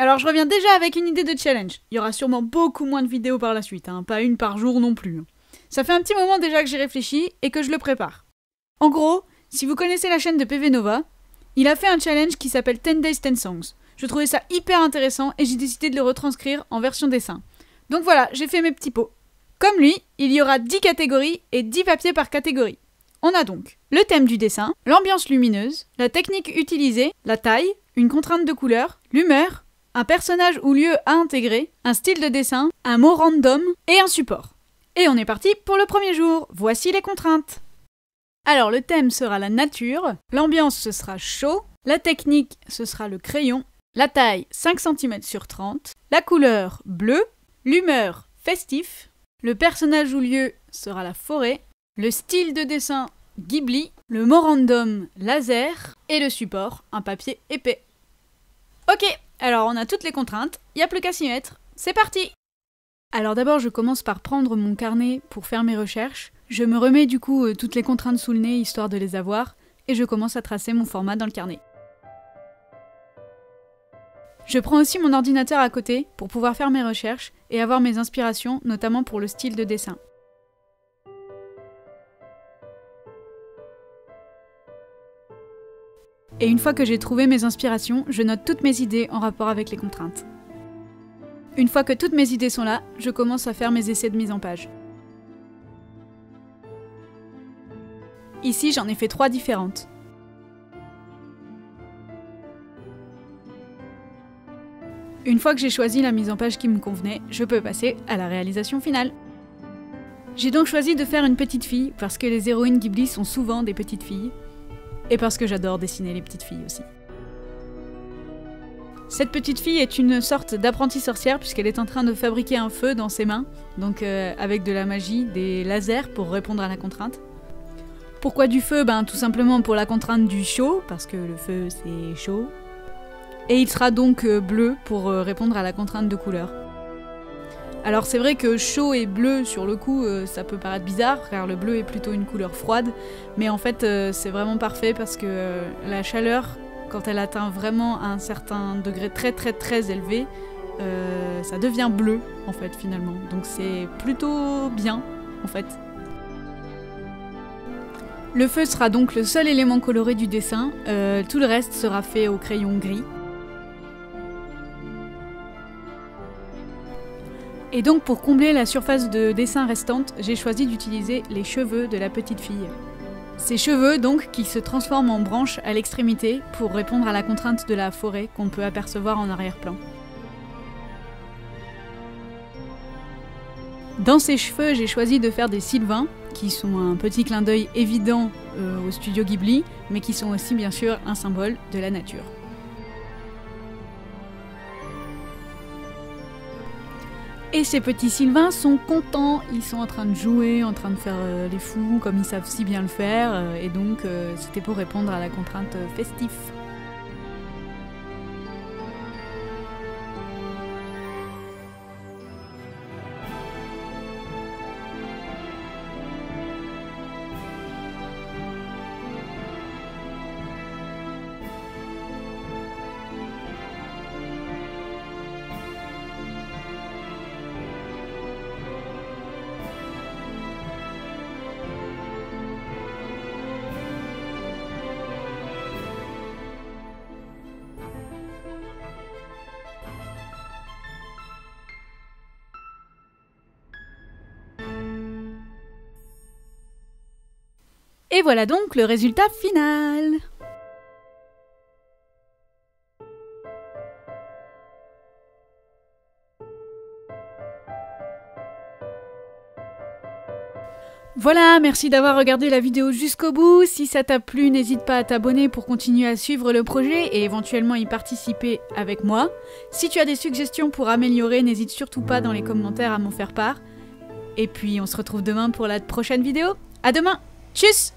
Alors je reviens déjà avec une idée de challenge. Il y aura sûrement beaucoup moins de vidéos par la suite, hein, pas une par jour non plus. Ça fait un petit moment déjà que j'y réfléchis et que je le prépare. En gros, si vous connaissez la chaîne de PV Nova, il a fait un challenge qui s'appelle 10 Days 10 Songs. Je trouvais ça hyper intéressant et j'ai décidé de le retranscrire en version dessin. Donc voilà, j'ai fait mes petits pots. Comme lui, il y aura 10 catégories et 10 papiers par catégorie. On a donc le thème du dessin, l'ambiance lumineuse, la technique utilisée, la taille, une contrainte de couleur, l'humeur, un personnage ou lieu à intégrer, un style de dessin, un mot random et un support. Et on est parti pour le premier jour. Voici les contraintes. Alors le thème sera la nature, l'ambiance ce sera chaud, la technique ce sera le crayon, la taille 5 cm sur 30, la couleur bleu, l'humeur festif, le personnage ou lieu sera la forêt, le style de dessin Ghibli, le mot random laser et le support un papier épais. Ok, alors on a toutes les contraintes, il n'y a plus qu'à s'y mettre, c'est parti! Alors d'abord je commence par prendre mon carnet pour faire mes recherches, je me remets du coup toutes les contraintes sous le nez histoire de les avoir, et je commence à tracer mon format dans le carnet. Je prends aussi mon ordinateur à côté pour pouvoir faire mes recherches et avoir mes inspirations, notamment pour le style de dessin. Et une fois que j'ai trouvé mes inspirations, je note toutes mes idées en rapport avec les contraintes. Une fois que toutes mes idées sont là, je commence à faire mes essais de mise en page. Ici, j'en ai fait 3 différentes. Une fois que j'ai choisi la mise en page qui me convenait, je peux passer à la réalisation finale. J'ai donc choisi de faire une petite fille, parce que les héroïnes Ghibli sont souvent des petites filles, et parce que j'adore dessiner les petites filles aussi. Cette petite fille est une sorte d'apprentie sorcière puisqu'elle est en train de fabriquer un feu dans ses mains, donc avec de la magie, des lasers pour répondre à la contrainte. Pourquoi du feu? Tout simplement pour la contrainte du chaud, parce que le feu c'est chaud. Et il sera donc bleu pour répondre à la contrainte de couleur. Alors c'est vrai que chaud et bleu sur le coup ça peut paraître bizarre car le bleu est plutôt une couleur froide, mais en fait c'est vraiment parfait parce que la chaleur, quand elle atteint vraiment un certain degré très élevé, ça devient bleu en fait finalement, donc c'est plutôt bien en fait. Le feu sera donc le seul élément coloré du dessin, tout le reste sera fait au crayon gris. Et donc pour combler la surface de dessin restante, j'ai choisi d'utiliser les cheveux de la petite fille. Ces cheveux donc qui se transforment en branches à l'extrémité pour répondre à la contrainte de la forêt qu'on peut apercevoir en arrière-plan. Dans ces cheveux, j'ai choisi de faire des sylvains, qui sont un petit clin d'œil évident au studio Ghibli, mais qui sont aussi bien sûr un symbole de la nature. Et ces petits sylvains sont contents, ils sont en train de jouer, en train de faire les fous, comme ils savent si bien le faire, et donc c'était pour répondre à la contrainte festive. Et voilà donc le résultat final. Voilà, merci d'avoir regardé la vidéo jusqu'au bout. Si ça t'a plu, n'hésite pas à t'abonner pour continuer à suivre le projet et éventuellement y participer avec moi. Si tu as des suggestions pour améliorer, n'hésite surtout pas dans les commentaires à m'en faire part. Et puis on se retrouve demain pour la prochaine vidéo. À demain. Tchuss!